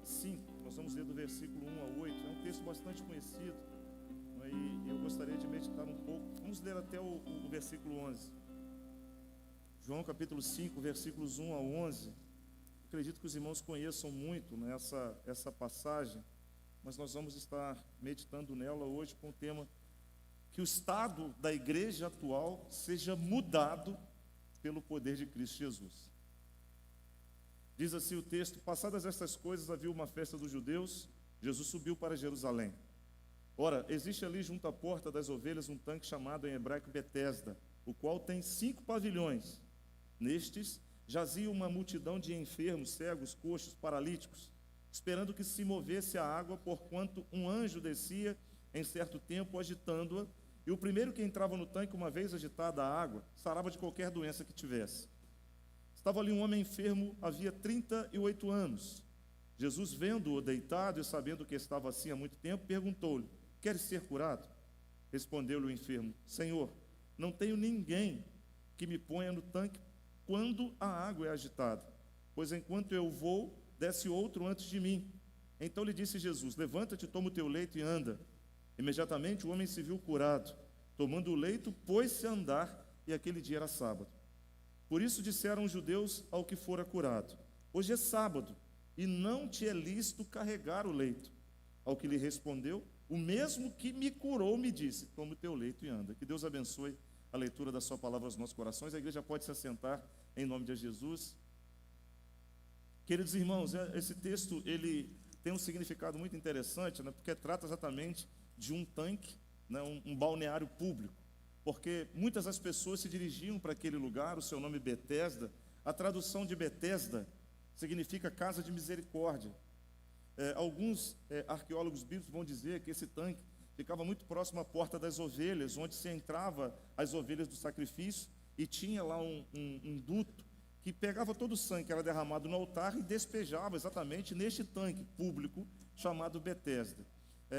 5, nós vamos ler do versículo 1 a 8, é um texto bastante conhecido, e eu gostaria de meditar um pouco. Vamos ler até o versículo 11. João capítulo 5, versículos 1 a 11. Acredito que os irmãos conheçam muito, né, essa passagem, mas nós vamos estar meditando nela hoje com o tema que o estado da igreja atual seja mudado pelo poder de Cristo Jesus. Diz assim o texto: passadas estas coisas, havia uma festa dos judeus, Jesus subiu para Jerusalém. Ora, existe ali junto à porta das ovelhas um tanque chamado em hebraico Betesda, o qual tem 5 pavilhões. Nestes jazia uma multidão de enfermos, cegos, coxos, paralíticos, esperando que se movesse a água, porquanto um anjo descia em certo tempo agitando-a, e o primeiro que entrava no tanque, uma vez agitada a água, sarava de qualquer doença que tivesse. Estava ali um homem enfermo, havia 38 anos. Jesus, vendo-o deitado e sabendo que estava assim há muito tempo, perguntou-lhe: queres ser curado? Respondeu-lhe o enfermo: Senhor, não tenho ninguém que me ponha no tanque quando a água é agitada, pois enquanto eu vou, desce outro antes de mim. Então lhe disse Jesus: levanta-te, toma o teu leito e anda. Imediatamente o homem se viu curado. Tomando o leito, pôs-se a andar, e aquele dia era sábado. Por isso disseram os judeus ao que fora curado: hoje é sábado, e não te é lícito carregar o leito. Ao que lhe respondeu: o mesmo que me curou me disse: toma o teu leito e anda. Que Deus abençoe a leitura da sua palavra aos nossos corações. A igreja pode se assentar em nome de Jesus. Queridos irmãos, esse texto ele tem um significado muito interessante, né, porque trata exatamente de um tanque, né, um balneário público, porque muitas das pessoas se dirigiam para aquele lugar. O seu nome Betesda, a tradução de Betesda significa casa de misericórdia. Alguns arqueólogos bíblicos vão dizer que esse tanque ficava muito próximo à porta das ovelhas, onde se entrava as ovelhas do sacrifício, e tinha lá um duto que pegava todo o sangue que era derramado no altar e despejava exatamente neste tanque público chamado Betesda.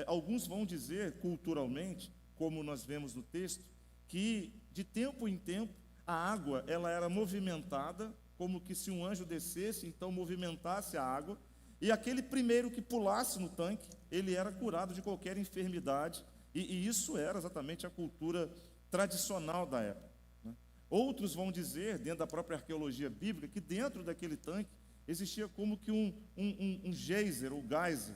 Alguns vão dizer, culturalmente, como nós vemos no texto, que de tempo em tempo a água ela era movimentada, como que se um anjo descesse, então movimentasse a água, e aquele primeiro que pulasse no tanque, ele era curado de qualquer enfermidade, e isso era exatamente a cultura tradicional da época, né? Outros vão dizer, dentro da própria arqueologia bíblica, que dentro daquele tanque existia como que um geyser, ou geyser,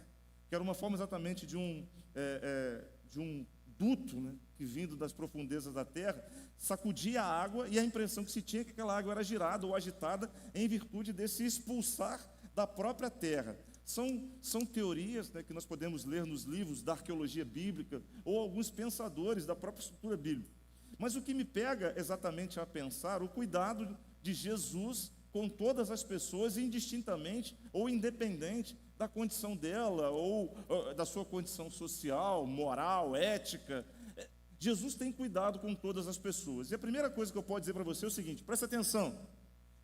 que era uma forma exatamente de um duto, né, que vindo das profundezas da terra, sacudia a água, e a impressão que se tinha é que aquela água era girada ou agitada em virtude desse expulsar da própria terra. São teorias, né, que nós podemos ler nos livros da arqueologia bíblica, ou alguns pensadores da própria estrutura bíblica. Mas o que me pega exatamente a pensar, o cuidado de Jesus com todas as pessoas, indistintamente ou independente da condição dela, ou da sua condição social, moral, ética. Jesus tem cuidado com todas as pessoas. E a primeira coisa que eu posso dizer para você é o seguinte: presta atenção,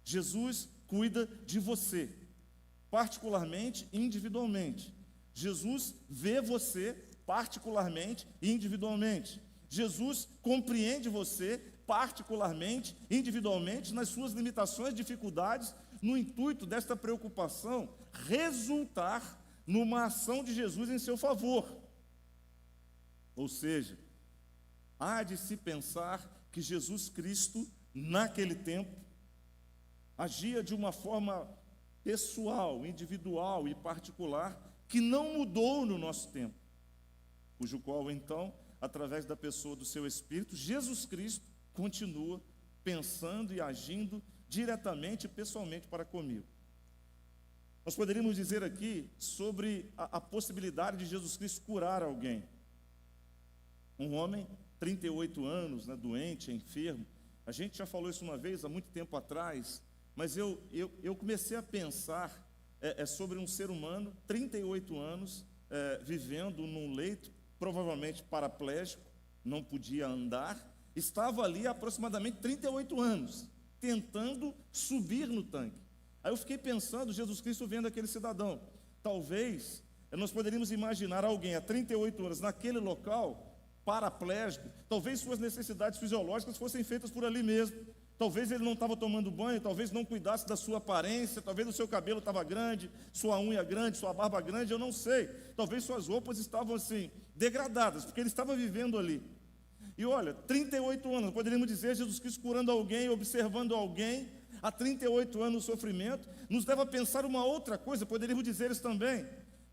Jesus cuida de você, particularmente e individualmente. Jesus vê você particularmente e individualmente. Jesus compreende você particularmente, individualmente, nas suas limitações, dificuldades, no intuito desta preocupação resultar numa ação de Jesus em seu favor. Ou seja, há de se pensar que Jesus Cristo, naquele tempo, agia de uma forma pessoal, individual e particular, que não mudou no nosso tempo, cujo qual, então, através da pessoa do seu Espírito, Jesus Cristo continua pensando e agindo diretamente e pessoalmente para comigo. Nós poderíamos dizer aqui sobre a possibilidade de Jesus Cristo curar alguém. Um homem, 38 anos, né, doente, enfermo. A gente já falou isso uma vez, há muito tempo atrás, mas eu comecei a pensar sobre um ser humano, 38 anos, vivendo num leito, provavelmente paraplégico, não podia andar, estava ali há aproximadamente 38 anos, tentando subir no tanque. Aí eu fiquei pensando, Jesus Cristo vendo aquele cidadão. Talvez nós poderíamos imaginar alguém há 38 anos naquele local, paraplégico, talvez suas necessidades fisiológicas fossem feitas por ali mesmo, Talvez ele não estava tomando banho, talvez não cuidasse da sua aparência, talvez o seu cabelo estava grande, sua unha grande, sua barba grande, eu não sei. Talvez suas roupas estavam assim, degradadas, porque ele estava vivendo ali. E olha, 38 anos, poderíamos dizer, Jesus Cristo curando alguém, observando alguém, há 38 anos o sofrimento, nos leva a pensar uma outra coisa, poderíamos dizer isso também.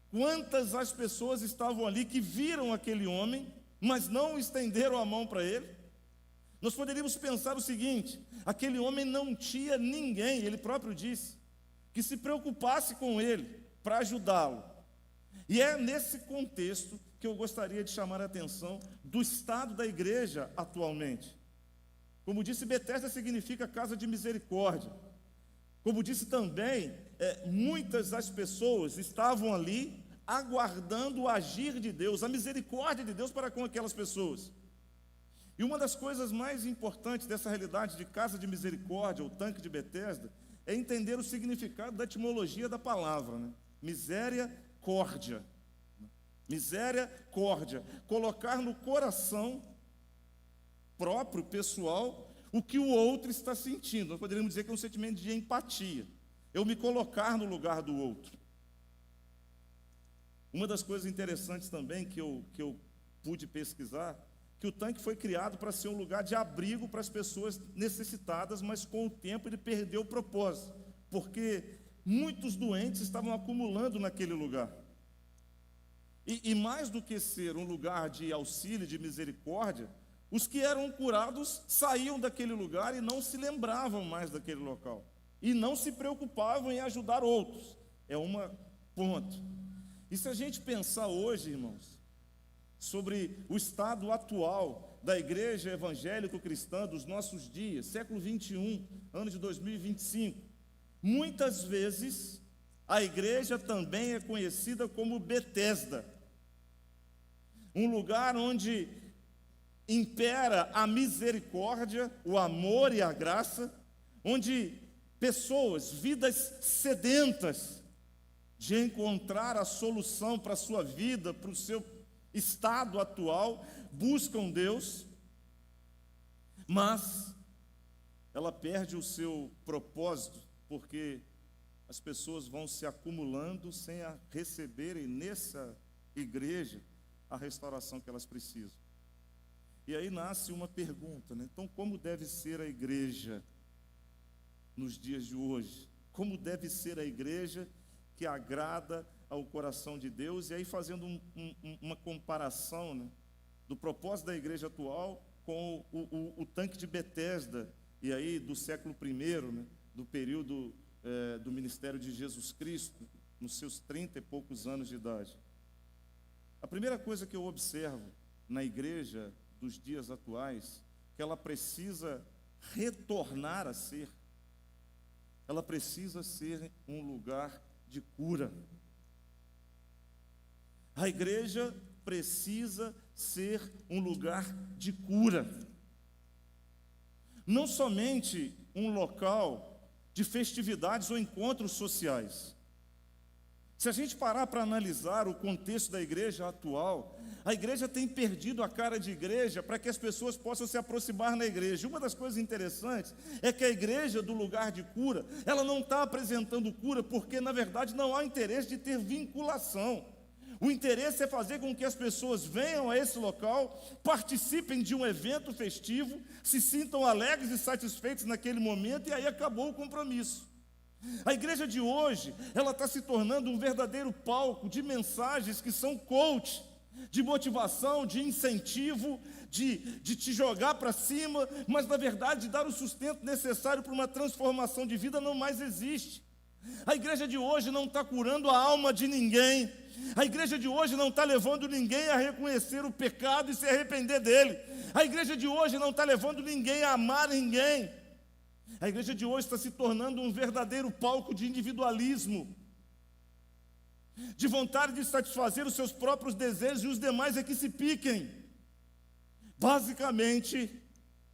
Quantas as pessoas estavam ali que viram aquele homem, mas não estenderam a mão para ele? Nós poderíamos pensar o seguinte: aquele homem não tinha ninguém, ele próprio disse, que se preocupasse com ele para ajudá-lo. E é nesse contexto que eu gostaria de chamar a atenção do estado da igreja atualmente. Como disse, Betesda significa casa de misericórdia. Como disse também, muitas das pessoas estavam ali aguardando o agir de Deus, a misericórdia de Deus para com aquelas pessoas. E uma das coisas mais importantes dessa realidade de casa de misericórdia, ou tanque de Betesda, é entender o significado da etimologia da palavra, né? Miséria-córdia. Miséria-córdia. Colocar no coração próprio, pessoal, o que o outro está sentindo. Nós poderíamos dizer que é um sentimento de empatia. Eu me colocar no lugar do outro. Uma das coisas interessantes também que eu pude pesquisar, que o tanque foi criado para ser um lugar de abrigo para as pessoas necessitadas, mas com o tempo ele perdeu o propósito, porque muitos doentes estavam acumulando naquele lugar. E mais do que ser um lugar de auxílio, de misericórdia, os que eram curados saíam daquele lugar e não se lembravam mais daquele local, e não se preocupavam em ajudar outros. É uma ponto. E se a gente pensar hoje, irmãos, sobre o estado atual da igreja evangélico-cristã dos nossos dias, século 21, ano de 2025, muitas vezes a igreja também é conhecida como Betesda, um lugar onde impera a misericórdia, o amor e a graça, onde pessoas, vidas sedentas de encontrar a solução para a sua vida, para o seu estado atual, buscam Deus, mas ela perde o seu propósito, porque as pessoas vão se acumulando sem receberem nessa igreja a restauração que elas precisam. E aí nasce uma pergunta, né? Então, como deve ser a igreja nos dias de hoje? Como deve ser a igreja que agrada ao coração de Deus? E aí fazendo uma comparação, né, do propósito da igreja atual com o tanque de Betesda, e aí do século I, né, do período do ministério de Jesus Cristo, nos seus 30 e poucos anos de idade. A primeira coisa que eu observo na igreja dos dias atuais, que ela precisa retornar a ser, ela precisa ser um lugar de cura. A igreja precisa ser um lugar de cura. Não somente um local de festividades ou encontros sociais. Se a gente parar para analisar o contexto da igreja atual, a igreja tem perdido a cara de igreja para que as pessoas possam se aproximar na igreja. Uma das coisas interessantes é que a igreja do lugar de cura, ela não está apresentando cura porque, na verdade, não há interesse de ter vinculação. O interesse é fazer com que as pessoas venham a esse local, participem de um evento festivo, se sintam alegres e satisfeitos naquele momento, e aí acabou o compromisso. A igreja de hoje, ela está se tornando um verdadeiro palco de mensagens que são coach, de motivação, de incentivo, de te jogar para cima, mas na verdade de dar o sustento necessário para uma transformação de vida não mais existe. A igreja de hoje não está curando a alma de ninguém. A igreja de hoje não está levando ninguém a reconhecer o pecado e se arrepender dele. A igreja de hoje não está levando ninguém a amar ninguém. A igreja de hoje está se tornando um verdadeiro palco de individualismo, de vontade de satisfazer os seus próprios desejos e os demais é que se piquem. Basicamente,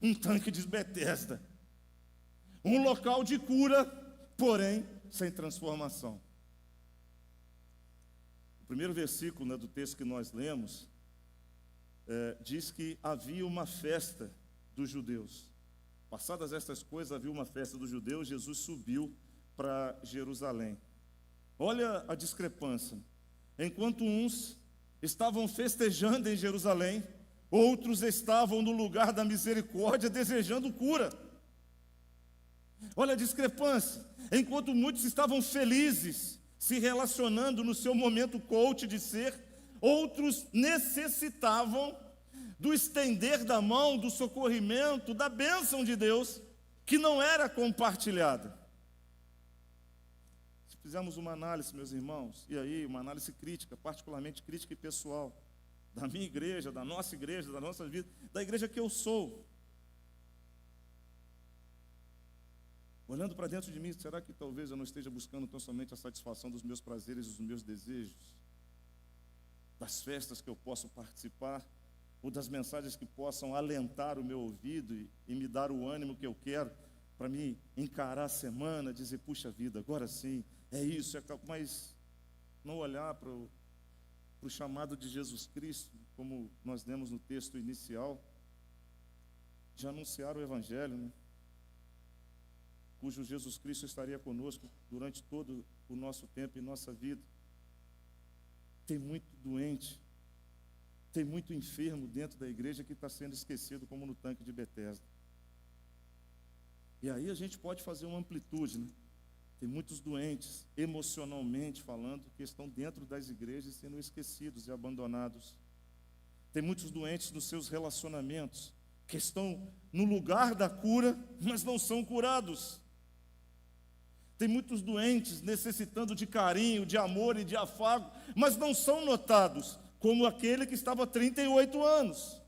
um tanque de Betesda. Um local de cura, porém, sem transformação. O primeiro versículo, né, do texto que nós lemos, diz que havia uma festa dos judeus. Passadas estas coisas, havia uma festa dos judeus, Jesus subiu para Jerusalém. Olha a discrepância. Enquanto uns estavam festejando em Jerusalém, outros estavam no lugar da misericórdia desejando cura. Olha a discrepância. Enquanto muitos estavam felizes, se relacionando no seu momento coach de ser, outros necessitavam do estender da mão, do socorrimento, da bênção de Deus, que não era compartilhada. Se fizermos uma análise, meus irmãos, e aí uma análise crítica, particularmente crítica e pessoal, da minha igreja, da nossa vida, da igreja que eu sou, olhando para dentro de mim, será que talvez eu não esteja buscando tão somente a satisfação dos meus prazeres e dos meus desejos, das festas que eu posso participar, ou das mensagens que possam alentar o meu ouvido e me dar o ânimo que eu quero para me encarar a semana, dizer, puxa vida, agora sim, é isso, mas não olhar para o chamado de Jesus Cristo, como nós lemos no texto inicial, de anunciar o Evangelho, né? Cujo Jesus Cristo estaria conosco durante todo o nosso tempo e nossa vida. Tem muito doente, tem muito enfermo dentro da igreja que está sendo esquecido, como no tanque de Betesda. E aí a gente pode fazer uma amplitude, né? Tem muitos doentes, emocionalmente falando, que estão dentro das igrejas sendo esquecidos e abandonados. Tem muitos doentes nos seus relacionamentos, que estão no lugar da cura, mas não são curados. Tem muitos doentes necessitando de carinho, de amor e de afago, mas não são notados, como aquele que estava há 38 anos.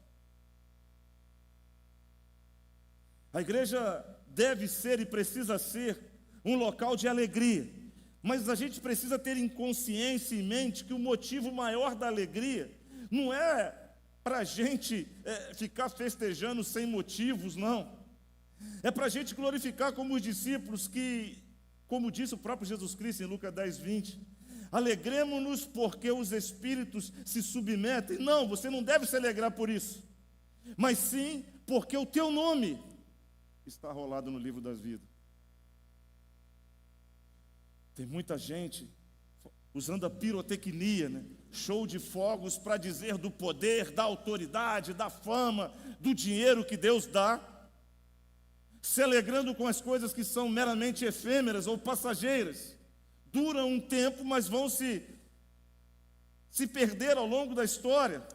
A igreja deve ser e precisa ser um local de alegria, mas a gente precisa ter em consciência e em mente que o motivo maior da alegria não é para a gente ficar festejando sem motivos, não. É para a gente glorificar como os discípulos que, como disse o próprio Jesus Cristo em Lucas 10, 20, alegremos-nos porque os espíritos se submetem. Não, você não deve se alegrar por isso, mas sim porque o teu nome está rolado no livro das vidas. Tem muita gente usando a pirotecnia, né? Show de fogos para dizer do poder, da autoridade, da fama, do dinheiro que Deus dá, se alegrando com as coisas que são meramente efêmeras ou passageiras. Duram um tempo, mas vão se perder ao longo da história,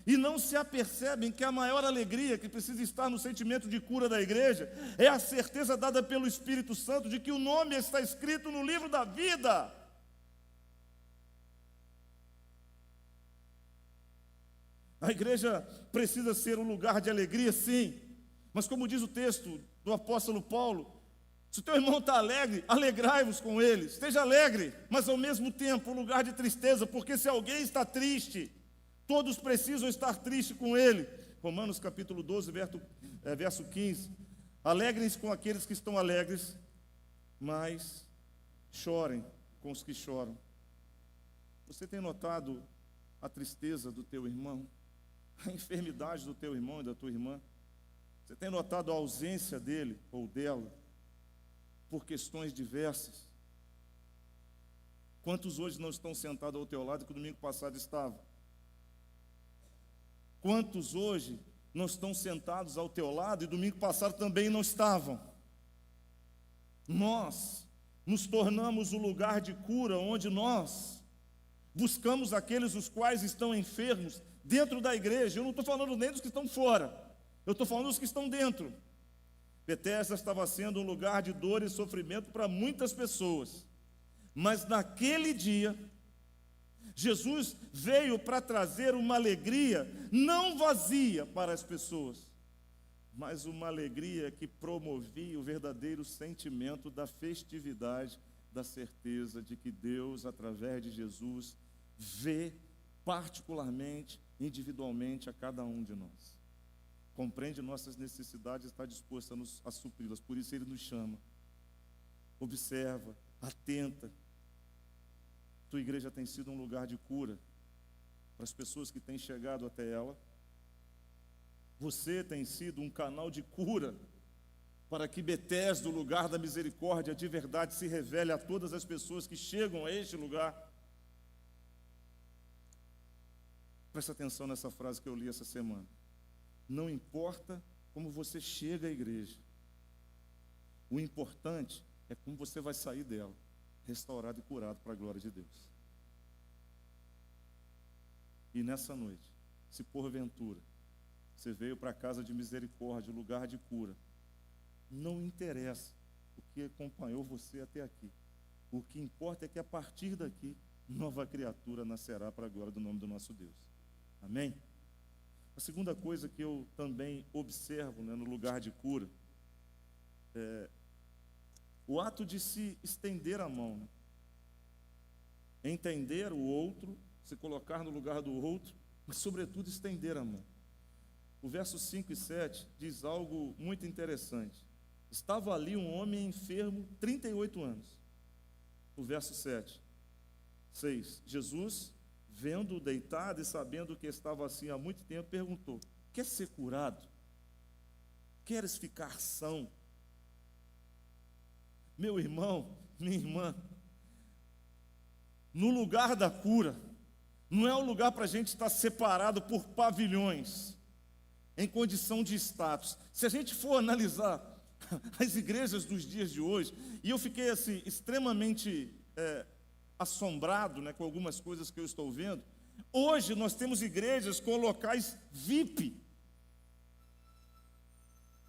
e não se apercebem que a maior alegria que precisa estar no sentimento de cura da igreja é a certeza dada pelo Espírito Santo de que o nome está escrito no livro da vida. A igreja precisa ser um lugar de alegria, sim, mas como diz o texto do apóstolo Paulo, se o teu irmão está alegre, alegrai-vos com ele, esteja alegre, mas ao mesmo tempo um lugar de tristeza, porque se alguém está triste, todos precisam estar tristes com ele. Romanos capítulo 12, verso 15, alegrem-se com aqueles que estão alegres, mas chorem com os que choram. Você tem notado a tristeza do teu irmão, a enfermidade do teu irmão e da tua irmã? Você tem notado a ausência dele ou dela por questões diversas? Quantos hoje não estão sentados ao teu lado que o domingo passado estavam? Quantos hoje não estão sentados ao teu lado e domingo passado também não estavam? Nós nos tornamos o lugar de cura onde nós buscamos aqueles os quais estão enfermos dentro da igreja. Eu não estou falando nem dos que estão fora, eu estou falando dos que estão dentro. Betesda estava sendo um lugar de dor e sofrimento para muitas pessoas, mas naquele dia, Jesus veio para trazer uma alegria não vazia para as pessoas, mas uma alegria que promovia o verdadeiro sentimento da festividade, da certeza de que Deus, através de Jesus, vê particularmente, individualmente a cada um de nós. Compreende nossas necessidades e está disposto a supri-las. Por isso Ele nos chama. Observa, atenta. Tua igreja tem sido um lugar de cura para as pessoas que têm chegado até ela. Você tem sido um canal de cura para que Betesda, o lugar da misericórdia de verdade, se revele a todas as pessoas que chegam a este lugar. Presta atenção nessa frase que eu li essa semana. Não importa como você chega à igreja, o importante é como você vai sair dela, restaurado e curado para a glória de Deus. E nessa noite, se porventura você veio para a casa de misericórdia, lugar de cura, não interessa o que acompanhou você até aqui. O que importa é que a partir daqui, nova criatura nascerá para a glória do nome do nosso Deus. Amém? A segunda coisa que eu também observo, no lugar de cura é o ato de se estender a mão, entender o outro, se colocar no lugar do outro, mas sobretudo estender a mão. O verso 5 e 7 diz algo muito interessante. Estava ali um homem enfermo, 38 anos. O verso 6. Jesus, vendo-o deitado e sabendo que estava assim há muito tempo, perguntou: quer ser curado? Queres ficar são? Meu irmão, minha irmã, no lugar da cura, não é um lugar para a gente estar separado por pavilhões, em condição de status. Se a gente for analisar as igrejas dos dias de hoje, e eu fiquei assim, extremamente assombrado, com algumas coisas que eu estou vendo. Hoje nós temos igrejas com locais VIP.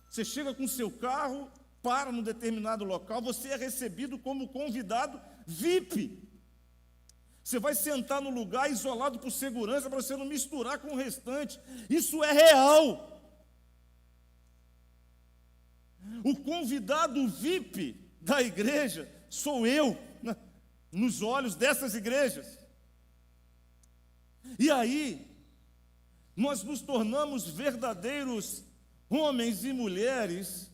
Você chega com seu carro, para num determinado local, você é recebido como convidado VIP. Você vai sentar no lugar isolado por segurança, para você não misturar com o restante. Isso é real. O convidado VIP da igreja sou eu, nos olhos dessas igrejas. E aí, nós nos tornamos verdadeiros homens e mulheres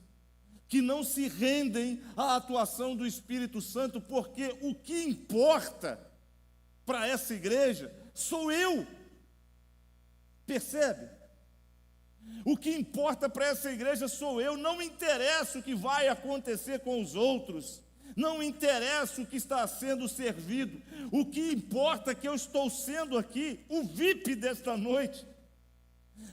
que não se rendem à atuação do Espírito Santo, porque o que importa para essa igreja sou eu. Percebe? O que importa para essa igreja sou eu. Não interessa o que vai acontecer com os outros, não interessa o que está sendo servido. O que importa é que eu estou sendo aqui o VIP desta noite.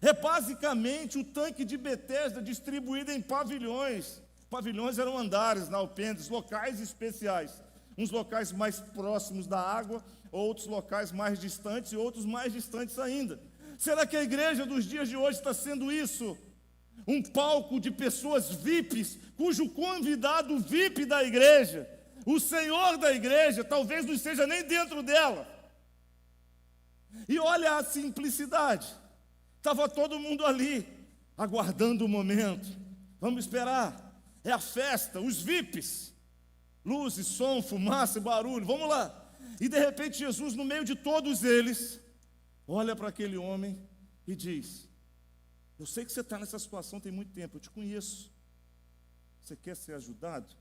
É basicamente o tanque de Betesda distribuído em pavilhões. Pavilhões eram andares, alpendres, locais especiais. Uns locais mais próximos da água, outros locais mais distantes e outros mais distantes ainda. Será que a igreja dos dias de hoje está sendo isso? Um palco de pessoas VIPs, cujo convidado VIP da igreja, o Senhor da igreja, talvez não esteja nem dentro dela. E olha a simplicidade. Estava todo mundo ali, aguardando o momento. Vamos esperar. É a festa, os VIPs. Luzes, som, fumaça, barulho, vamos lá. E de repente Jesus, no meio de todos eles, olha para aquele homem e diz: eu sei que você está nessa situação tem muito tempo, eu te conheço. Você quer ser ajudado?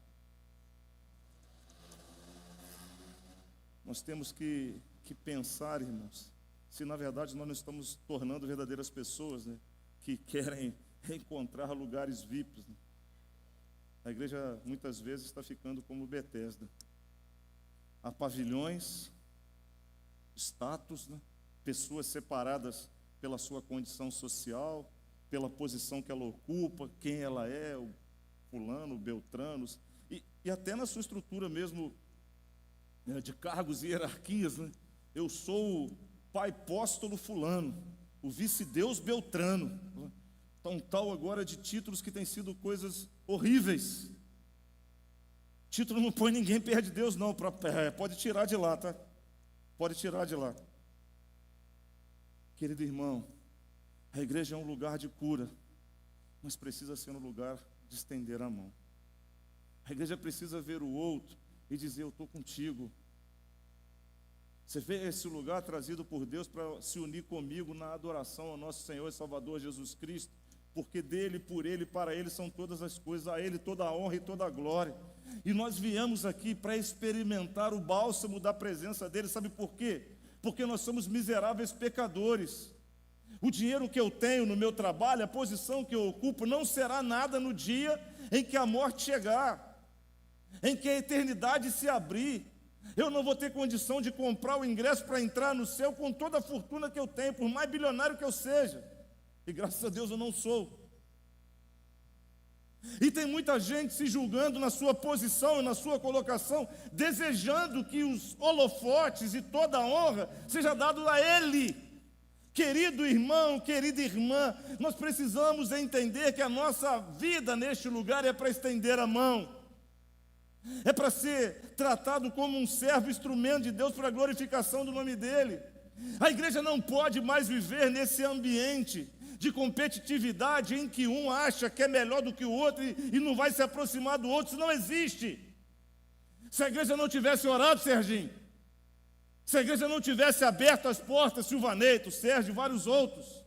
Nós temos que pensar, irmãos, se na verdade nós não estamos tornando verdadeiras pessoas, que querem encontrar lugares VIPs. A igreja muitas vezes está ficando como Betesda. Há pavilhões, status, pessoas separadas pela sua condição social, pela posição que ela ocupa, quem ela é, o fulano, o beltrano, e até na sua estrutura mesmo, de cargos e hierarquias. Eu sou o pai apóstolo fulano, o vice-deus beltrano. Então, tal agora de títulos que têm sido coisas horríveis. Título não põe ninguém perto de Deus, não. Pode tirar de lá, tá? Pode tirar de lá. Querido irmão, a igreja é um lugar de cura, mas precisa ser um lugar de estender a mão. A igreja precisa ver o outro e dizer: eu estou contigo. Você vê esse lugar trazido por Deus para se unir comigo na adoração ao nosso Senhor e Salvador Jesus Cristo, porque dele, por ele, para ele são todas as coisas, a ele toda a honra e toda a glória. E nós viemos aqui para experimentar o bálsamo da presença dele. Sabe por quê? Porque nós somos miseráveis pecadores. O dinheiro que eu tenho no meu trabalho, a posição que eu ocupo, não será nada no dia em que a morte chegar, em que a eternidade se abrir, eu não vou ter condição de comprar o ingresso para entrar no céu com toda a fortuna que eu tenho, por mais bilionário que eu seja. E graças a Deus eu não sou. E tem muita gente se julgando na sua posição e na sua colocação, desejando que os holofotes e toda a honra seja dado a Ele. Querido irmão, querida irmã, nós precisamos entender que a nossa vida neste lugar é para estender a mão, é para ser tratado como um servo, instrumento de Deus para a glorificação do nome dEle. A igreja não pode mais viver nesse ambiente de competitividade em que um acha que é melhor do que o outro e não vai se aproximar do outro. Isso não existe. Se a igreja não tivesse orado, Serginho, se a igreja não tivesse aberto as portas, Silvaneito, Sérgio e vários outros,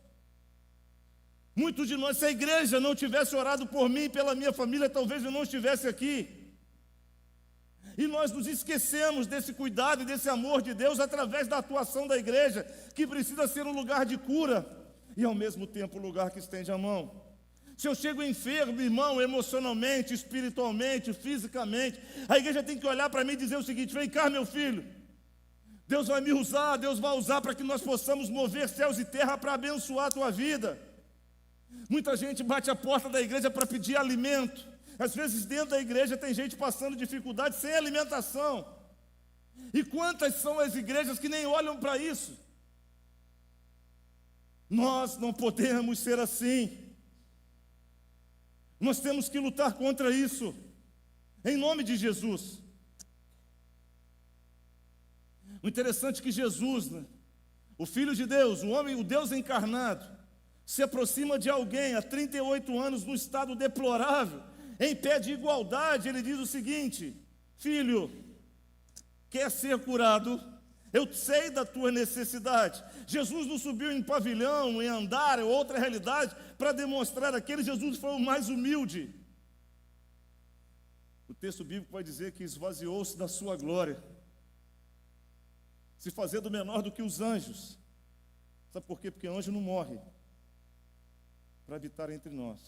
muitos de nós, se a igreja não tivesse orado por mim e pela minha família, talvez eu não estivesse aqui. E nós nos esquecemos desse cuidado e desse amor de Deus através da atuação da igreja, que precisa ser um lugar de cura e ao mesmo tempo um lugar que estende a mão. Se eu chego enfermo, irmão, emocionalmente, espiritualmente, fisicamente, a igreja tem que olhar para mim e dizer o seguinte: vem cá, meu filho, Deus vai me usar, Deus vai usar para que nós possamos mover céus e terra para abençoar a tua vida. Muita gente bate a porta da igreja para pedir alimento. Às vezes dentro da igreja tem gente passando dificuldade sem alimentação. E quantas são as igrejas que nem olham para isso? Nós não podemos ser assim. Nós temos que lutar contra isso, em nome de Jesus. O interessante é que Jesus, né, o Filho de Deus, o homem, o Deus encarnado, se aproxima de alguém há 38 anos num estado deplorável, em pé de igualdade. Ele diz o seguinte: filho, quer ser curado? Eu sei da tua necessidade. Jesus não subiu em pavilhão, em andar, ou outra realidade, para demonstrar aquele. Jesus foi o mais humilde. O texto bíblico vai dizer que esvaziou-se da sua glória, se fazendo menor do que os anjos. Sabe por quê? Porque anjo não morre, para habitar entre nós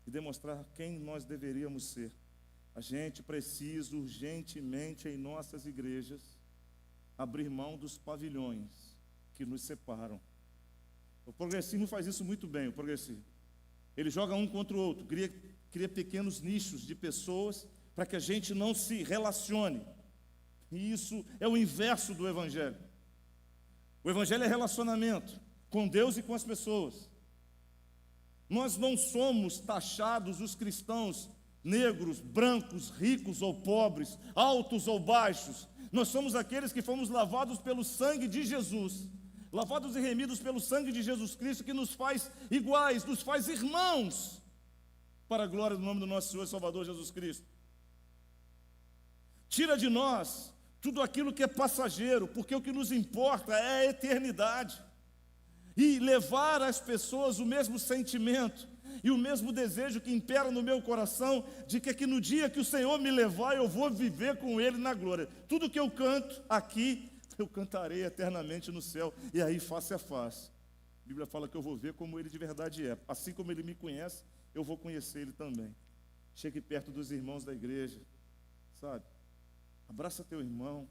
e demonstrar quem nós deveríamos ser. A gente precisa urgentemente em nossas igrejas abrir mão dos pavilhões que nos separam. O progressismo faz isso muito bem. O progressismo, ele joga um contra o outro, cria pequenos nichos de pessoas para que a gente não se relacione. E isso é o inverso do evangelho. O evangelho é relacionamento com Deus e com as pessoas. Nós não somos taxados, os cristãos, negros, brancos, ricos ou pobres, altos ou baixos. Nós somos aqueles que fomos lavados pelo sangue de Jesus, lavados e remidos pelo sangue de Jesus Cristo, que nos faz iguais, nos faz irmãos, para a glória do nome do nosso Senhor e Salvador Jesus Cristo. Tira de nós tudo aquilo que é passageiro, porque o que nos importa é a eternidade. E levar às pessoas o mesmo sentimento e o mesmo desejo que impera no meu coração, de que no dia que o Senhor me levar, eu vou viver com Ele na glória. Tudo que eu canto aqui, eu cantarei eternamente no céu, e aí face a face. A Bíblia fala que eu vou ver como Ele de verdade é. Assim como Ele me conhece, eu vou conhecer Ele também. Chegue perto dos irmãos da igreja, sabe? Abraça teu irmão,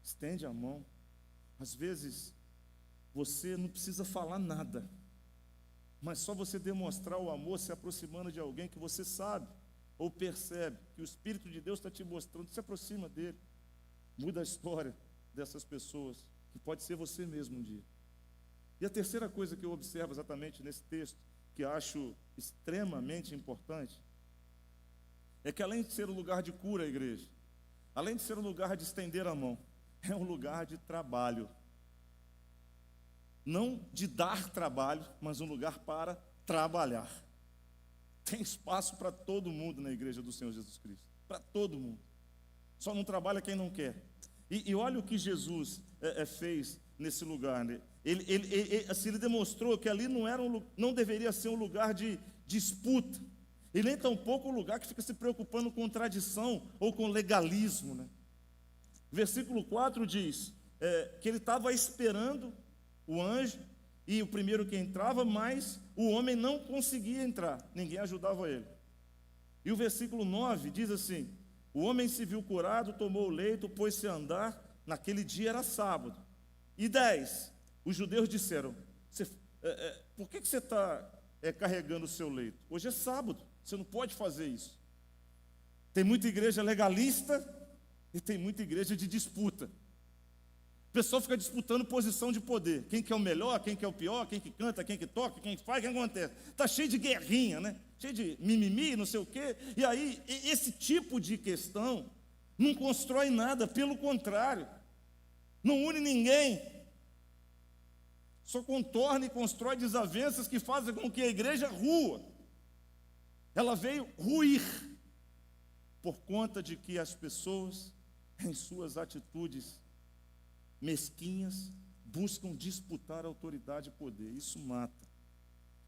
estende a mão. Às vezes, você não precisa falar nada, mas só você demonstrar o amor se aproximando de alguém que você sabe ou percebe que o Espírito de Deus está te mostrando, se aproxima dele. Muda a história dessas pessoas, que pode ser você mesmo um dia. E a terceira coisa que eu observo exatamente nesse texto, que acho extremamente importante, é que além de ser um lugar de cura, a igreja, além de ser um lugar de estender a mão, é um lugar de trabalho. Não de dar trabalho, mas um lugar para trabalhar. Tem espaço para todo mundo na igreja do Senhor Jesus Cristo. Para todo mundo. Só não trabalha quem não quer. E olha o que Jesus fez nesse lugar, né? Ele demonstrou que ali não deveria ser um lugar de disputa. E nem tampouco um lugar que fica se preocupando com tradição ou com legalismo, né? Versículo 4 diz que ele estava esperando o anjo, e o primeiro que entrava, mas o homem não conseguia entrar, ninguém ajudava ele. E o versículo 9 diz assim: o homem se viu curado, tomou o leito, pôs-se a andar. Naquele dia era sábado. E 10, os judeus disseram: por que você está carregando o seu leito? Hoje é sábado, você não pode fazer isso. Tem muita igreja legalista e tem muita igreja de disputa. O pessoal fica disputando posição de poder. Quem que é o melhor, quem que é o pior, quem que canta, quem que toca, quem faz, quem acontece. Está cheio de guerrinha, né? Cheio de mimimi, não sei o quê. E aí, esse tipo de questão não constrói nada, pelo contrário. Não une ninguém. Só contorna e constrói desavenças que fazem com que a igreja rua. Ela veio ruir por conta de que as pessoas, em suas atitudes mesquinhas, buscam disputar autoridade e poder. Isso mata.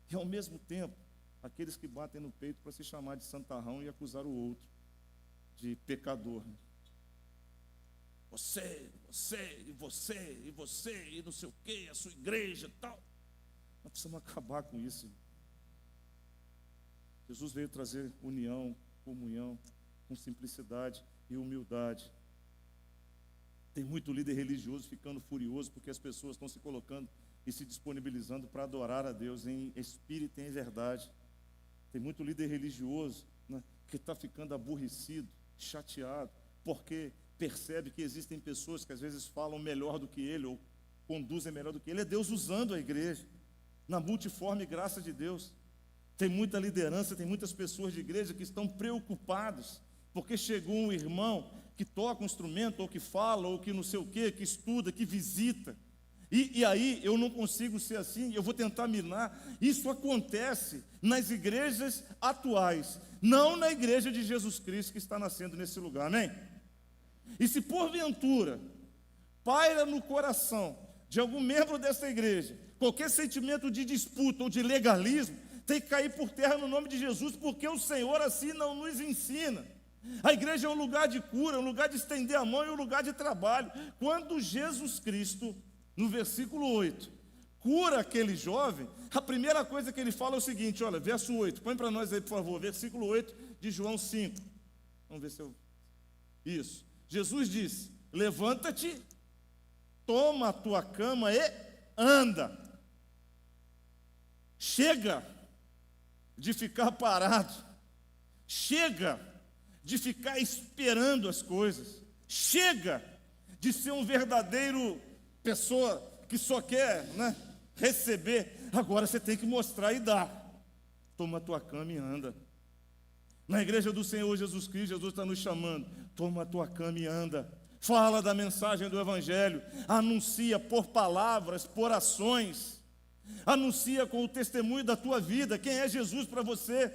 E ao mesmo tempo, aqueles que batem no peito para se chamar de santarrão e acusar o outro de pecador. Você, e não sei o quê, a sua igreja e tal. Nós precisamos acabar com isso, irmão. Jesus veio trazer união, comunhão, com simplicidade e humildade. Tem muito líder religioso ficando furioso porque as pessoas estão se colocando e se disponibilizando para adorar a Deus em espírito e em verdade. Tem muito líder religioso, né, que está ficando aborrecido, chateado, porque percebe que existem pessoas que às vezes falam melhor do que ele ou conduzem melhor do que ele. É Deus usando a igreja na multiforme graça de Deus. Tem muita liderança, tem muitas pessoas de igreja que estão preocupados porque chegou um irmão que toca um instrumento, ou que fala, ou que não sei o quê, que estuda, que visita. E aí eu não consigo ser assim, eu vou tentar minar. Isso acontece nas igrejas atuais, não na igreja de Jesus Cristo que está nascendo nesse lugar, amém? E se porventura paira no coração de algum membro dessa igreja qualquer sentimento de disputa ou de legalismo, tem que cair por terra no nome de Jesus, porque o Senhor assim não nos ensina. A igreja é um lugar de cura, um lugar de estender a mão e um lugar de trabalho. Quando Jesus Cristo, no versículo 8, cura aquele jovem, a primeira coisa que ele fala é o seguinte, olha, verso 8, põe para nós aí, por favor, versículo 8 de João 5. Vamos ver se eu... Isso. Jesus disse: levanta-te, toma a tua cama e anda. Chega de ficar parado. Chega de ficar esperando as coisas. Chega de ser um verdadeiro pessoa que só quer, né, receber. Agora você tem que mostrar e dar. Toma a tua cama e anda. Na igreja do Senhor Jesus Cristo, Jesus está nos chamando. Toma a tua cama e anda. Fala da mensagem do Evangelho. Anuncia por palavras, por ações. Anuncia com o testemunho da tua vida quem é Jesus para você.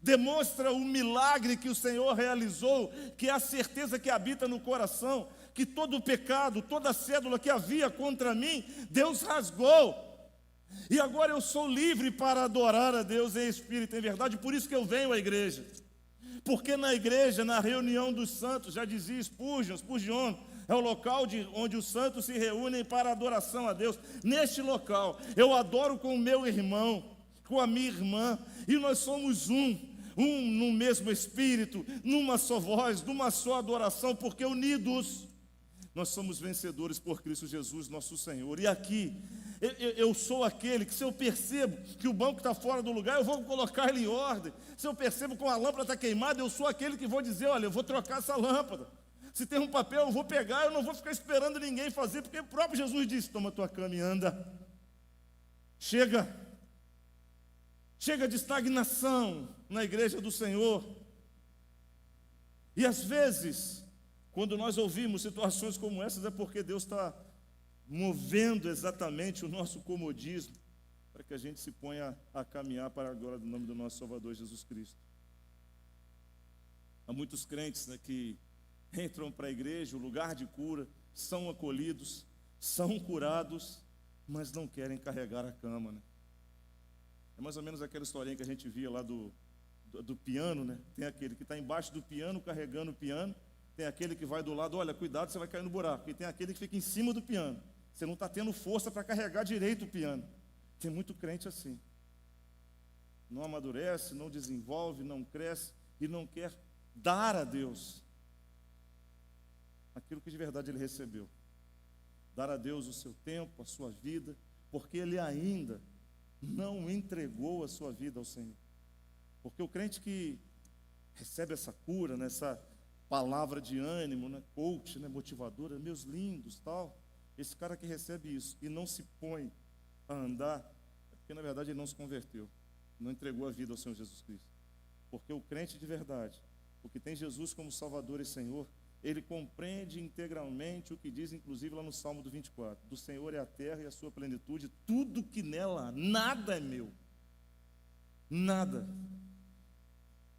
Demonstra o milagre que o Senhor realizou, que é a certeza que habita no coração, que todo o pecado, toda a cédula que havia contra mim, Deus rasgou. E agora eu sou livre para adorar a Deus em espírito e em verdade, por isso que eu venho à igreja. Porque na igreja, na reunião dos santos, já dizia Spurgeon, é o local onde os santos se reúnem para adoração a Deus. Neste local, eu adoro com o meu irmão, com a minha irmã, e nós somos um no mesmo espírito, numa só voz, numa só adoração, porque unidos nós somos vencedores por Cristo Jesus, nosso Senhor. E aqui, eu sou aquele que, se eu percebo que o banco está fora do lugar, eu vou colocar ele em ordem. Se eu percebo que a lâmpada está queimada, eu sou aquele que vou dizer, olha, eu vou trocar essa lâmpada. Se tem um papel, eu vou pegar, eu não vou ficar esperando ninguém fazer, porque o próprio Jesus disse, toma tua cama e anda. Chega de estagnação na igreja do Senhor. E às vezes, quando nós ouvimos situações como essas, é porque Deus está movendo exatamente o nosso comodismo, para que a gente se ponha a caminhar para a glória do nome do nosso Salvador Jesus Cristo. Há muitos crentes, né, que entram para a igreja, o lugar de cura, são acolhidos, são curados, mas não querem carregar a cama, né? É mais ou menos aquela historinha que a gente via lá do piano, né? Tem aquele que está embaixo do piano, carregando o piano. Tem aquele que vai do lado, olha, cuidado, você vai cair no buraco. E tem aquele que fica em cima do piano. Você não está tendo força para carregar direito o piano. Tem muito crente assim. Não amadurece, não desenvolve, não cresce. e não quer dar a Deus aquilo que de verdade ele recebeu. Dar a Deus o seu tempo, a sua vida, porque ele ainda não entregou a sua vida ao Senhor. Porque o crente que recebe essa cura, nessa palavra de ânimo, né, coach, né, motivadora, meus lindos, tal, esse cara que recebe isso e não se põe a andar, é porque na verdade ele não se converteu, não entregou a vida ao Senhor Jesus Cristo. Porque o crente de verdade, o que tem Jesus como Salvador e Senhor, ele compreende integralmente o que diz, inclusive, lá no Salmo do 24. Do Senhor é a terra e a sua plenitude, tudo que nela há, nada é meu. Nada.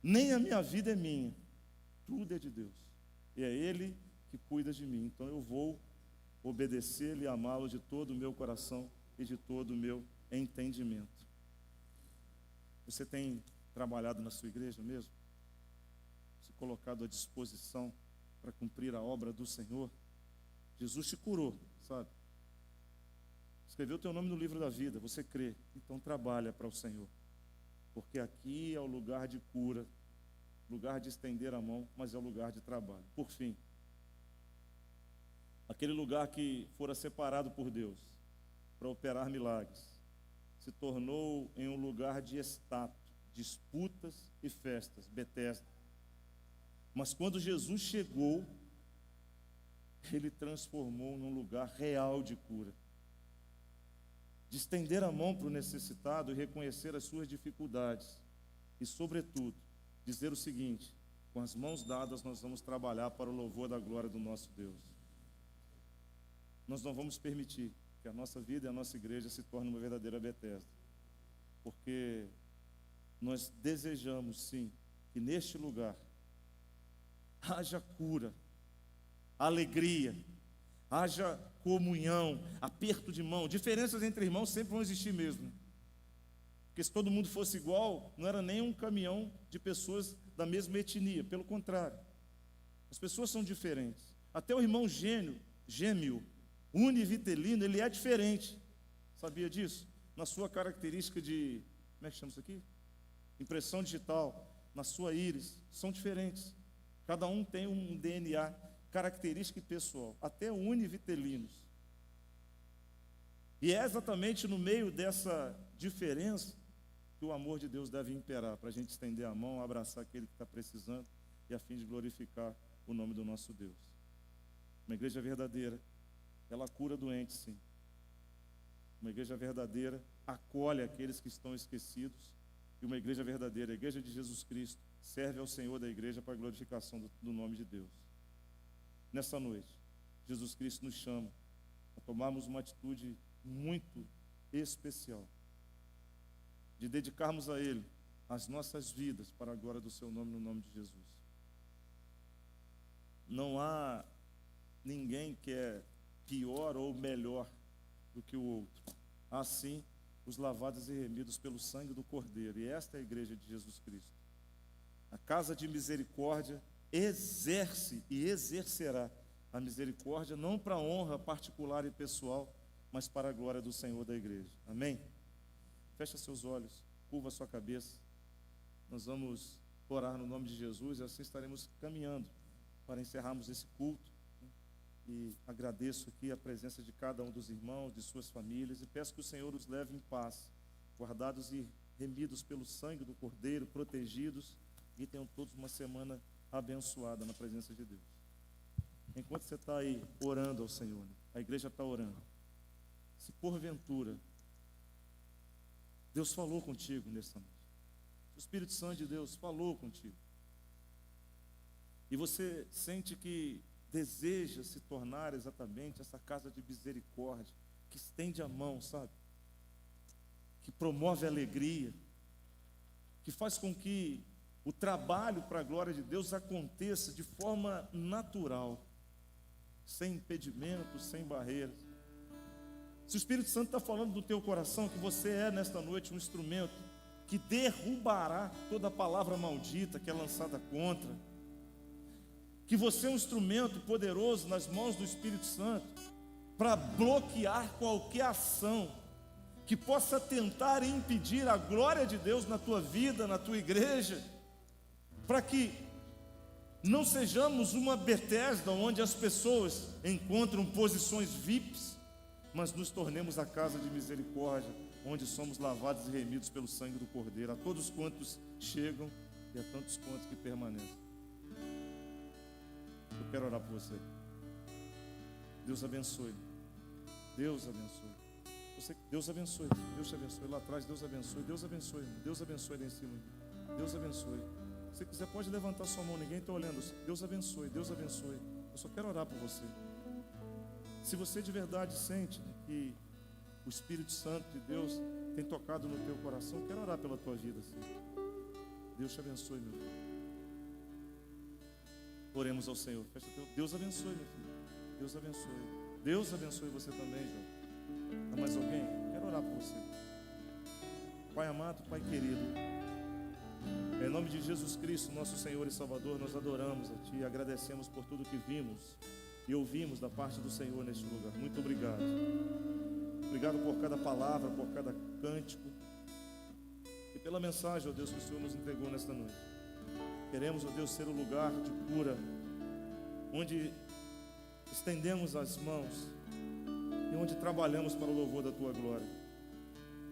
Nem a minha vida é minha. Tudo é de Deus. E é Ele que cuida de mim. Então eu vou obedecer-lhe e amá-lo de todo o meu coração e de todo o meu entendimento. Você tem trabalhado na sua igreja mesmo? Se colocado à disposição para cumprir a obra do Senhor? Jesus te curou, sabe? Escreveu o teu nome no livro da vida, você crê, então trabalha para o Senhor. Porque aqui é o lugar de cura, lugar de estender a mão, mas é o lugar de trabalho. Por fim, aquele lugar que fora separado por Deus para operar milagres, se tornou em um lugar de status, disputas e festas, Betesda. Mas quando Jesus chegou, ele transformou num lugar real de cura, de estender a mão para o necessitado e reconhecer as suas dificuldades e, sobretudo, dizer o seguinte: com as mãos dadas nós vamos trabalhar para o louvor da glória do nosso Deus. Nós não vamos permitir que a nossa vida e a nossa igreja se torne uma verdadeira Betesda, porque nós desejamos sim que neste lugar haja cura, alegria, haja comunhão, aperto de mão. Diferenças entre irmãos sempre vão existir mesmo, porque se todo mundo fosse igual, não era nem um caminhão de pessoas da mesma etnia. Pelo contrário, as pessoas são diferentes. Até o irmão gêmeo, univitelino, ele é diferente. Sabia disso? Na sua característica de, como é que chama isso aqui? Impressão digital, na sua íris, são diferentes. Cada um tem um DNA, característica e pessoal, até univitelinos. E é exatamente no meio dessa diferença que o amor de Deus deve imperar, para a gente estender a mão, abraçar aquele que está precisando e a fim de glorificar o nome do nosso Deus. Uma igreja verdadeira, ela cura doentes, sim. Uma igreja verdadeira acolhe aqueles que estão esquecidos. E uma igreja verdadeira, a igreja de Jesus Cristo, serve ao Senhor da igreja para a glorificação do nome de Deus. Nessa noite, Jesus Cristo nos chama a tomarmos uma atitude muito especial, de dedicarmos a Ele as nossas vidas para a glória do Seu nome, no nome de Jesus. Não há ninguém que é pior ou melhor do que o outro. Há sim os lavados e remidos pelo sangue do Cordeiro. E esta é a igreja de Jesus Cristo. A casa de misericórdia exerce e exercerá a misericórdia, não para a honra particular e pessoal, mas para a glória do Senhor da igreja. Amém? Fecha seus olhos, curva sua cabeça. Nós vamos orar no nome de Jesus e assim estaremos caminhando para encerrarmos esse culto. E agradeço aqui a presença de cada um dos irmãos, de suas famílias, e peço que o Senhor os leve em paz, guardados e remidos pelo sangue do Cordeiro, protegidos, e tenham todos uma semana abençoada na presença de Deus. Enquanto você está aí orando ao Senhor, né? A igreja está orando. Se porventura Deus falou contigo nessa noite, o Espírito Santo de Deus falou contigo, e você sente que deseja se tornar exatamente essa casa de misericórdia, que estende a mão, sabe? Que promove a alegria, que faz com que o trabalho para a glória de Deus aconteça de forma natural, sem impedimentos, sem barreiras. Se o Espírito Santo está falando do teu coração, que você é nesta noite um instrumento que derrubará toda palavra maldita que é lançada contra, que você é um instrumento poderoso nas mãos do Espírito Santo para bloquear qualquer ação que possa tentar impedir a glória de Deus na tua vida, na tua igreja. para que não sejamos uma Betesda onde as pessoas encontram posições VIPs, mas nos tornemos a casa de misericórdia, onde somos lavados e remidos pelo sangue do Cordeiro, a todos quantos chegam e a tantos quantos que permanecem. Eu quero orar por você. Deus abençoe. Deus abençoe. Deus abençoe. Deus te abençoe. Lá atrás, Deus abençoe. Deus abençoe. Deus abençoe lá em cima. Deus abençoe. Se você quiser, pode levantar sua mão. Ninguém está olhando. Deus abençoe. Deus abençoe. Eu só quero orar por você. Se você de verdade sente que o Espírito Santo de Deus tem tocado no teu coração, eu quero orar pela tua vida, Senhor. Deus te abençoe, meu filho. Oremos ao Senhor. Fecha teu. Deus abençoe, meu filho. Deus abençoe. Deus abençoe você também, João. Há mais alguém? Quero orar por você. Pai amado, Pai querido, em nome de Jesus Cristo, nosso Senhor e Salvador, nós adoramos a Ti e agradecemos por tudo que vimos e ouvimos da parte do Senhor neste lugar. Muito obrigado. Obrigado por cada palavra, por cada cântico e pela mensagem, ó Deus, que o Senhor nos entregou nesta noite. Queremos, ó Deus, ser o lugar de cura, onde estendemos as mãos e onde trabalhamos para o louvor da Tua glória,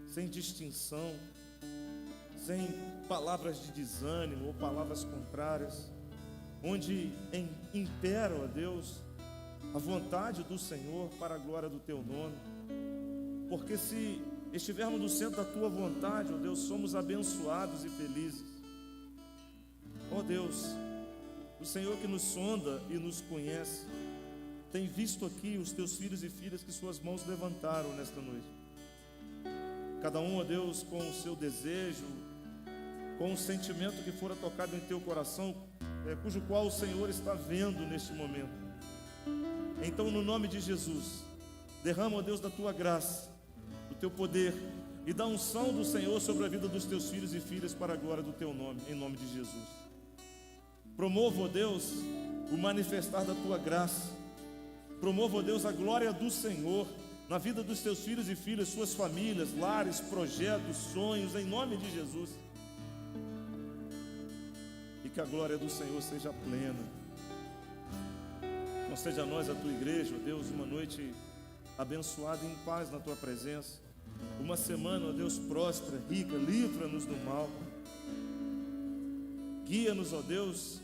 sem distinção, sem palavras de desânimo ou palavras contrárias, onde impera, ó Deus, a vontade do Senhor para a glória do Teu nome, porque se estivermos no centro da Tua vontade, ó Deus, somos abençoados e felizes. Ó Deus, o Senhor que nos sonda e nos conhece, tem visto aqui os Teus filhos e filhas que Suas mãos levantaram nesta noite. Cada um, ó Deus, com o seu desejo, com o sentimento que fora tocado em Teu coração, cujo qual o Senhor está vendo neste momento. Então, no nome de Jesus, derrama, ó Deus, da Tua graça, do Teu poder e da unção do Senhor sobre a vida dos Teus filhos e filhas para a glória do Teu nome, em nome de Jesus. Promova, ó Deus, o manifestar da Tua graça. Promova, ó Deus, a glória do Senhor na vida dos Teus filhos e filhas, suas famílias, lares, projetos, sonhos, em nome de Jesus. E que a glória do Senhor seja plena. Concede a nós, a Tua igreja, ó Deus, uma noite abençoada e em paz na Tua presença. Uma semana, ó Deus, próspera, rica, livra-nos do mal. Guia-nos, ó Deus,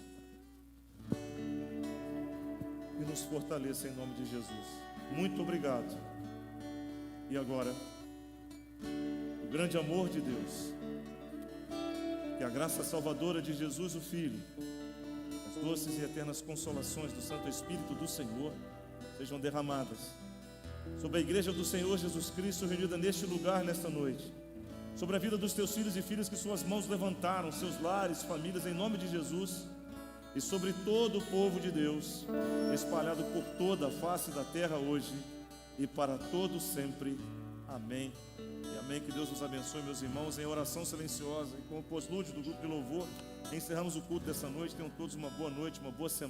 e nos fortaleça em nome de Jesus. Muito obrigado. E agora, o grande amor de Deus, que a graça salvadora de Jesus, o Filho, as doces e eternas consolações do Santo Espírito do Senhor sejam derramadas sobre a igreja do Senhor Jesus Cristo reunida neste lugar, nesta noite, sobre a vida dos Teus filhos e filhas que Suas mãos levantaram, seus lares, famílias, em nome de Jesus, e sobre todo o povo de Deus, espalhado por toda a face da terra hoje e para todo sempre. Amém e amém. Que Deus nos abençoe, meus irmãos, em oração silenciosa e com o pós-lúdio do grupo de louvor. Encerramos o culto dessa noite. Tenham todos uma boa noite, uma boa semana.